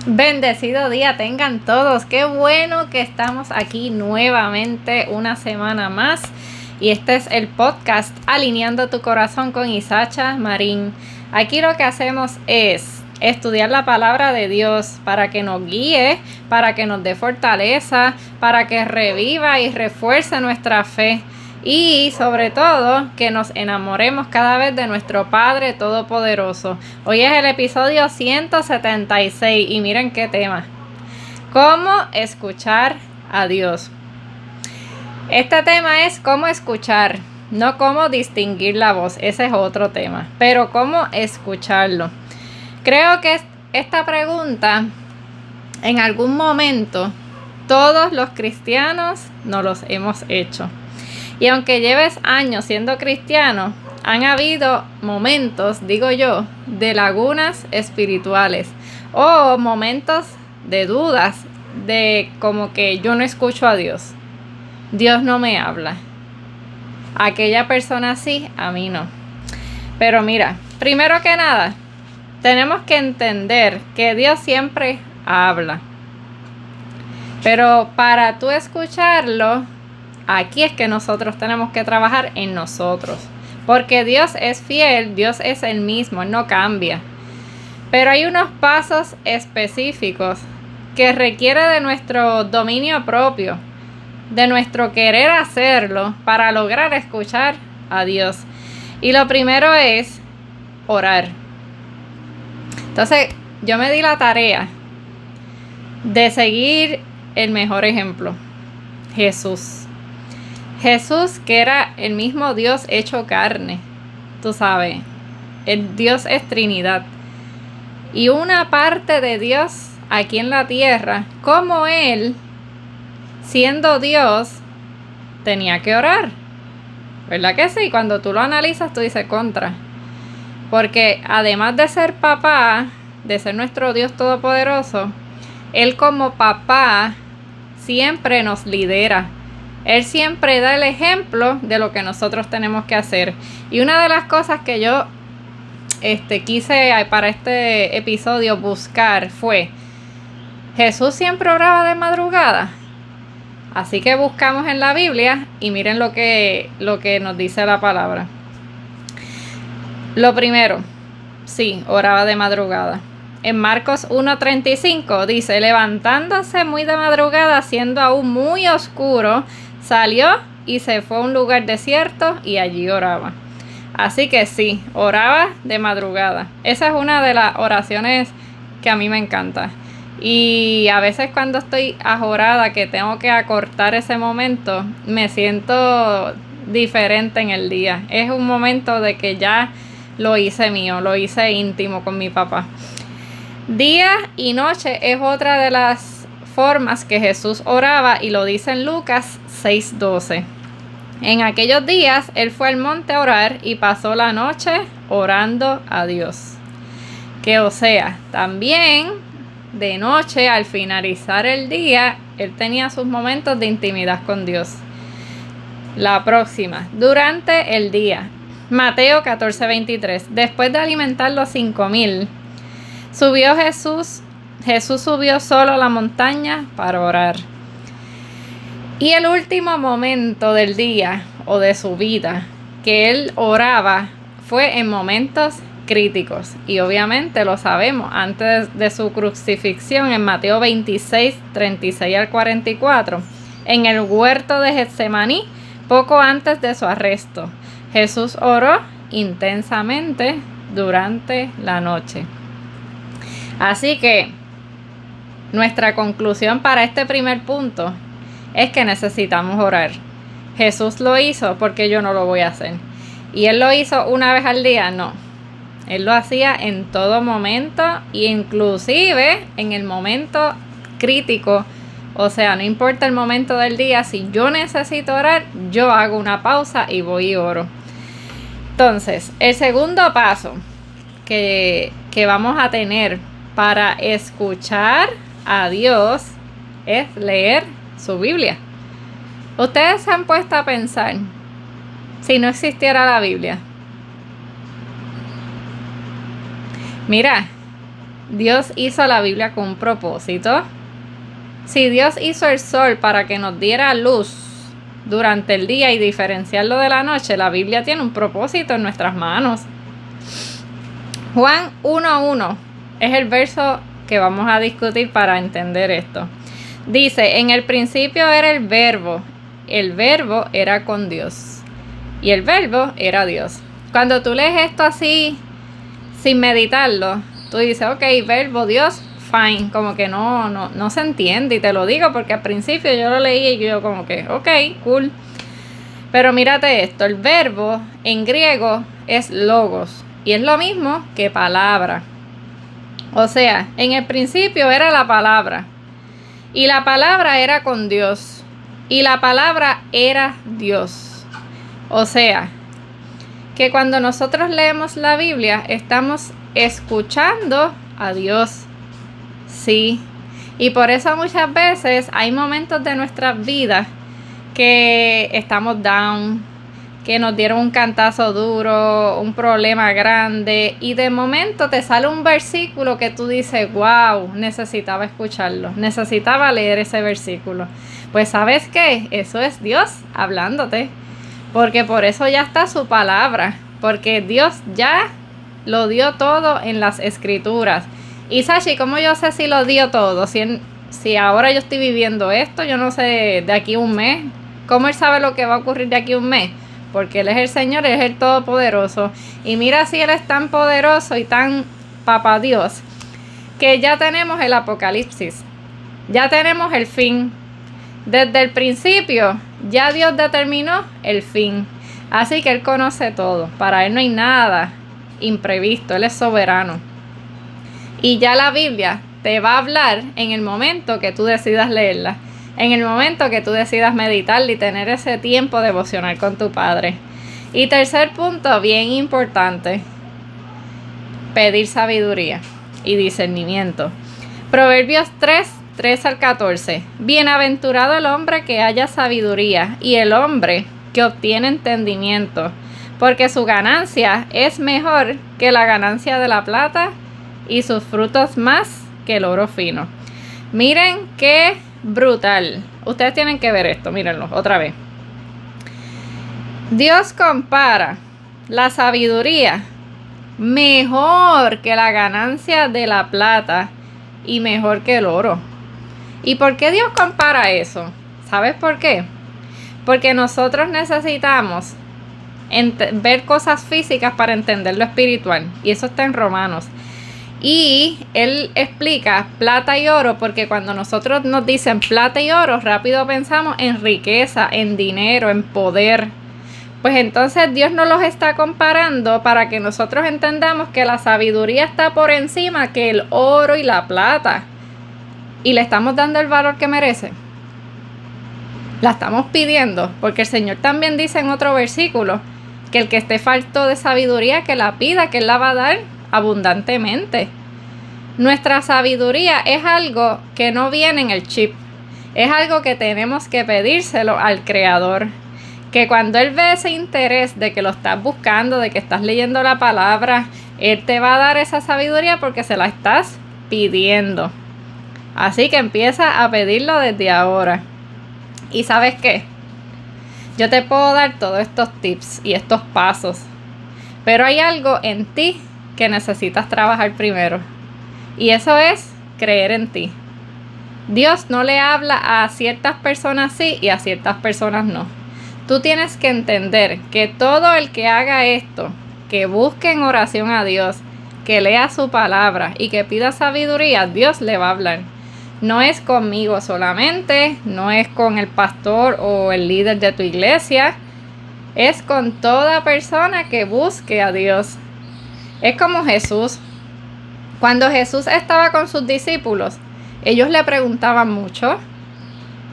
Bendecido día tengan todos. Qué bueno que estamos aquí nuevamente una semana más. Y este es el podcast Alineando tu Corazón con Isacha Marín. Aquí lo que hacemos es estudiar la palabra de Dios para que nos guíe, para que nos dé fortaleza, para que reviva y refuerce nuestra fe. Y sobre todo, que nos enamoremos cada vez de nuestro Padre Todopoderoso. Hoy es el episodio 176 y miren qué tema. ¿Cómo escuchar a Dios? Este tema es cómo escuchar, no cómo distinguir la voz. Ese es otro tema, pero cómo escucharlo. Creo que esta pregunta, en algún momento, todos los cristianos nos los hemos hecho. Y aunque lleves años siendo cristiano, han habido momentos, digo yo, de lagunas espirituales o momentos de dudas, de como que yo no escucho a Dios. Dios no me habla. Aquella persona sí, a mí no. Pero mira, primero que nada, tenemos que entender que Dios siempre habla. Pero para tú escucharlo, aquí es que nosotros tenemos que trabajar en nosotros. Porque Dios es fiel, Dios es el mismo, Él no cambia. Pero hay unos pasos específicos que requiere de nuestro dominio propio, de nuestro querer hacerlo para lograr escuchar a Dios. Y lo primero es orar. Entonces, yo me di la tarea de seguir el mejor ejemplo, Jesús. Jesús, que era el mismo Dios hecho carne, tú sabes, el Dios es Trinidad. Y una parte de Dios aquí en la tierra, como Él, siendo Dios, tenía que orar. ¿Verdad que sí? Cuando tú lo analizas, tú dices contra. Porque además de ser papá, de ser nuestro Dios todopoderoso, Él como papá siempre nos lidera. Él siempre da el ejemplo de lo que nosotros tenemos que hacer. Y una de las cosas que yo quise para este episodio buscar fue: Jesús siempre oraba de madrugada. Así que buscamos en la Biblia y miren lo que nos dice la palabra. Lo primero, sí, oraba de madrugada. En Marcos 1:35 dice: levantándose muy de madrugada, siendo aún muy oscuro, salió y se fue a un lugar desierto y allí oraba. Así que sí, oraba de madrugada. Esa es una de las oraciones que a mí me encanta. Y a veces cuando estoy ajorada, que tengo que acortar ese momento, me siento diferente en el día. Es un momento de que ya lo hice mío, lo hice íntimo con mi papá. Día y noche es otra de las formas que Jesús oraba, y lo dice en Lucas 6:12. En aquellos días Él fue al monte a orar y pasó la noche orando a Dios. Que o sea, también de noche, al finalizar el día, Él tenía sus momentos de intimidad con Dios. La próxima, durante el día. Mateo 14:23. Después de alimentar los 5,000, Jesús subió solo a la montaña para orar. Y el último momento del día o de su vida que Él oraba fue en momentos críticos. Y obviamente lo sabemos, antes de su crucifixión, en Mateo 26:36 al 44, en el huerto de Getsemaní, poco antes de su arresto, Jesús oró intensamente durante la noche. Así que nuestra conclusión para este primer punto es que necesitamos orar. Jesús lo hizo, porque yo no lo voy a hacer. ¿Y Él lo hizo una vez al día? No. Él lo hacía en todo momento, e inclusive en el momento crítico. O sea, no importa el momento del día, si yo necesito orar, yo hago una pausa y voy y oro. Entonces, el segundo paso que vamos a tener para escuchar a Dios es leer su Biblia. Ustedes se han puesto a pensar, si no existiera la Biblia. Mira, Dios hizo la Biblia con un propósito. Si Dios hizo el sol para que nos diera luz durante el día y diferenciarlo de la noche, la Biblia tiene un propósito en nuestras manos. Juan 1:1 es el verso que vamos a discutir para entender esto. Dice, en el principio era el verbo era con Dios y el verbo era Dios. Cuando tú lees esto así, sin meditarlo, tú dices, ok, verbo, Dios, fine, como que no se entiende, y te lo digo porque al principio yo lo leí y yo como que, ok, cool. Pero mírate esto, el verbo en griego es logos y es lo mismo que palabra. O sea, en el principio era la palabra y la palabra era con Dios y la palabra era Dios. O sea, que cuando nosotros leemos la Biblia estamos escuchando a Dios. Sí, y por eso muchas veces hay momentos de nuestras vidas que estamos down, que nos dieron un cantazo duro, un problema grande, y de momento te sale un versículo que tú dices, wow, necesitaba escucharlo, necesitaba leer ese versículo. Pues ¿sabes qué? Eso es Dios hablándote, porque por eso ya está su palabra, porque Dios ya lo dio todo en las escrituras. Y Sashi, ¿cómo yo sé si lo dio todo? Si ahora yo estoy viviendo esto, yo no sé de aquí a un mes. ¿Cómo Él sabe lo que va a ocurrir de aquí a un mes? Porque Él es el Señor, Él es el Todopoderoso. Y mira si Él es tan poderoso y tan papá Dios, que ya tenemos el Apocalipsis. Ya tenemos el fin. Desde el principio, ya Dios determinó el fin. Así que Él conoce todo. Para Él no hay nada imprevisto. Él es soberano. Y ya la Biblia te va a hablar en el momento que tú decidas leerla, en el momento que tú decidas meditarla y tener ese tiempo devocional con tu Padre. Y tercer punto, bien importante, pedir sabiduría y discernimiento. Proverbios 3:3-14. Bienaventurado el hombre que haya sabiduría y el hombre que obtiene entendimiento, porque su ganancia es mejor que la ganancia de la plata y sus frutos más que el oro fino. Miren qué brutal. Ustedes tienen que ver esto, mírenlo otra vez. Dios compara la sabiduría mejor que la ganancia de la plata y mejor que el oro. ¿Y por qué Dios compara eso? ¿Sabes por qué? Porque nosotros necesitamos ver cosas físicas para entender lo espiritual, y eso está en Romanos. Y Él explica plata y oro porque cuando nosotros nos dicen plata y oro, rápido pensamos en riqueza, en dinero, en poder. Pues entonces Dios nos los está comparando para que nosotros entendamos que la sabiduría está por encima que el oro y la plata. Y le estamos dando el valor que merece. La estamos pidiendo, porque el Señor también dice en otro versículo que el que esté falto de sabiduría, que la pida, que Él la va a dar abundantemente. Nuestra sabiduría es algo que no viene en el chip, es algo que tenemos que pedírselo al Creador, que cuando Él ve ese interés de que lo estás buscando, de que estás leyendo la palabra, Él te va a dar esa sabiduría porque se la estás pidiendo. Así que empieza a pedirlo desde ahora. ¿Y sabes qué? Yo te puedo dar todos estos tips y estos pasos, pero hay algo en ti que necesitas trabajar primero, y eso es creer en ti. Dios no le habla a ciertas personas sí y a ciertas personas no. Tú tienes que entender que todo el que haga esto, que busque en oración a Dios, que lea su palabra y que pida sabiduría, Dios le va a hablar. No es conmigo solamente, no es con el pastor o el líder de tu iglesia, es con toda persona que busque a Dios. Es como Jesús. Cuando Jesús estaba con sus discípulos, ellos le preguntaban mucho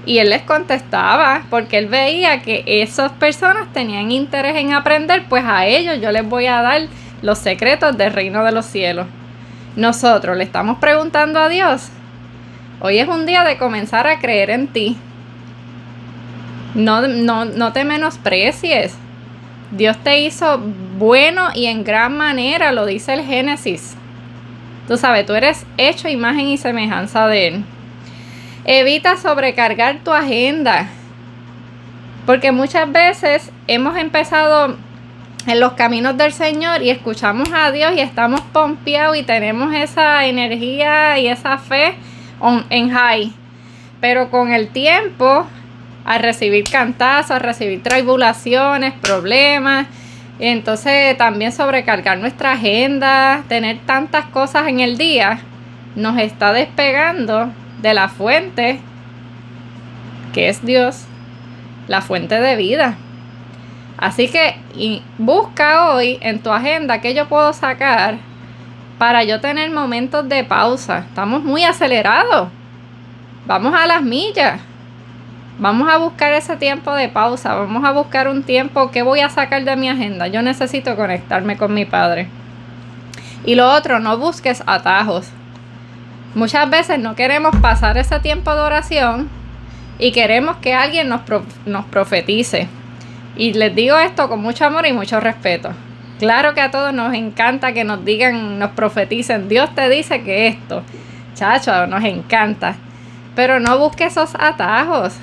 y Él les contestaba porque Él veía que esas personas tenían interés en aprender, pues a ellos yo les voy a dar los secretos del reino de los cielos. Nosotros le estamos preguntando a Dios. Hoy es un día de comenzar a creer en ti. No te menosprecies. Dios te hizo bueno y en gran manera, lo dice el Génesis. Tú sabes, tú eres hecho imagen y semejanza de Él. Evita sobrecargar tu agenda. Porque muchas veces hemos empezado en los caminos del Señor y escuchamos a Dios y estamos pompeados y tenemos esa energía y esa fe en high. Pero con el tiempo, al recibir cantazos, al recibir tribulaciones, problemas, entonces también sobrecargar nuestra agenda, tener tantas cosas en el día, nos está despegando de la fuente que es Dios, la fuente de vida. Así que busca hoy en tu agenda qué yo puedo sacar para yo tener momentos de pausa. Estamos muy acelerados. Vamos a las millas. Vamos a buscar ese tiempo de pausa. Vamos a buscar un tiempo que voy a sacar de mi agenda. Yo necesito conectarme con mi Padre. Y lo otro, no busques atajos. Muchas veces no queremos pasar ese tiempo de oración y queremos que alguien nos profetice. Y les digo esto con mucho amor y mucho respeto. Claro que a todos nos encanta que nos digan, nos profeticen. Dios te dice que esto, chacho, nos encanta. Pero no busques esos atajos.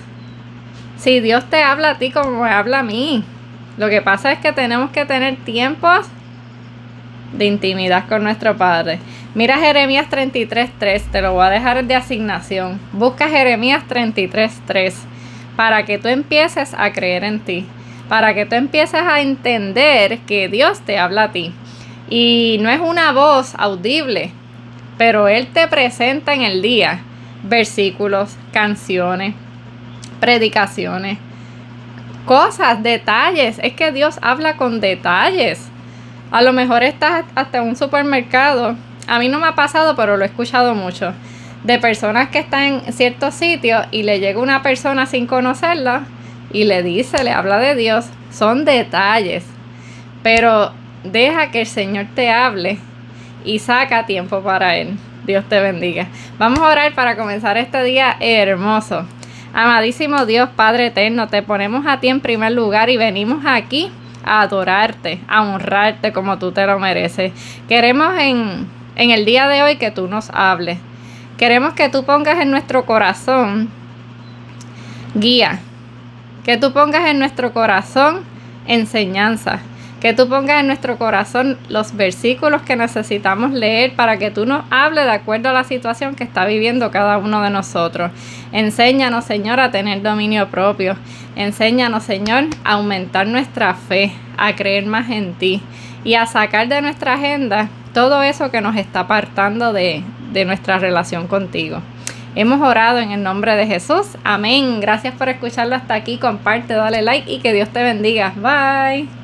Si Dios te habla a ti como me habla a mí. Lo que pasa es que tenemos que tener tiempos de intimidad con nuestro Padre. Mira Jeremías 33:3, te lo voy a dejar de asignación. Busca Jeremías 33:3 para que tú empieces a creer en ti. Para que tú empieces a entender que Dios te habla a ti. Y no es una voz audible, pero Él te presenta en el día versículos, canciones, predicaciones, cosas, detalles. Es que Dios habla con detalles. A lo mejor estás hasta en un supermercado. A mí no me ha pasado, pero lo he escuchado mucho. De personas que están en ciertos sitios y le llega una persona sin conocerla y le habla de Dios. Son detalles. Pero deja que el Señor te hable y saca tiempo para Él. Dios te bendiga. Vamos a orar para comenzar este día hermoso. Amadísimo Dios, Padre eterno, te ponemos a ti en primer lugar y venimos aquí a adorarte, a honrarte como tú te lo mereces. Queremos en el día de hoy que tú nos hables. Queremos que tú pongas en nuestro corazón guía. Que tú pongas en nuestro corazón enseñanza. Que tú pongas en nuestro corazón los versículos que necesitamos leer para que tú nos hables de acuerdo a la situación que está viviendo cada uno de nosotros. Enséñanos, Señor, a tener dominio propio. Enséñanos, Señor, a aumentar nuestra fe, a creer más en ti y a sacar de nuestra agenda todo eso que nos está apartando de nuestra relación contigo. Hemos orado en el nombre de Jesús. Amén. Gracias por escucharlo hasta aquí. Comparte, dale like y que Dios te bendiga. Bye.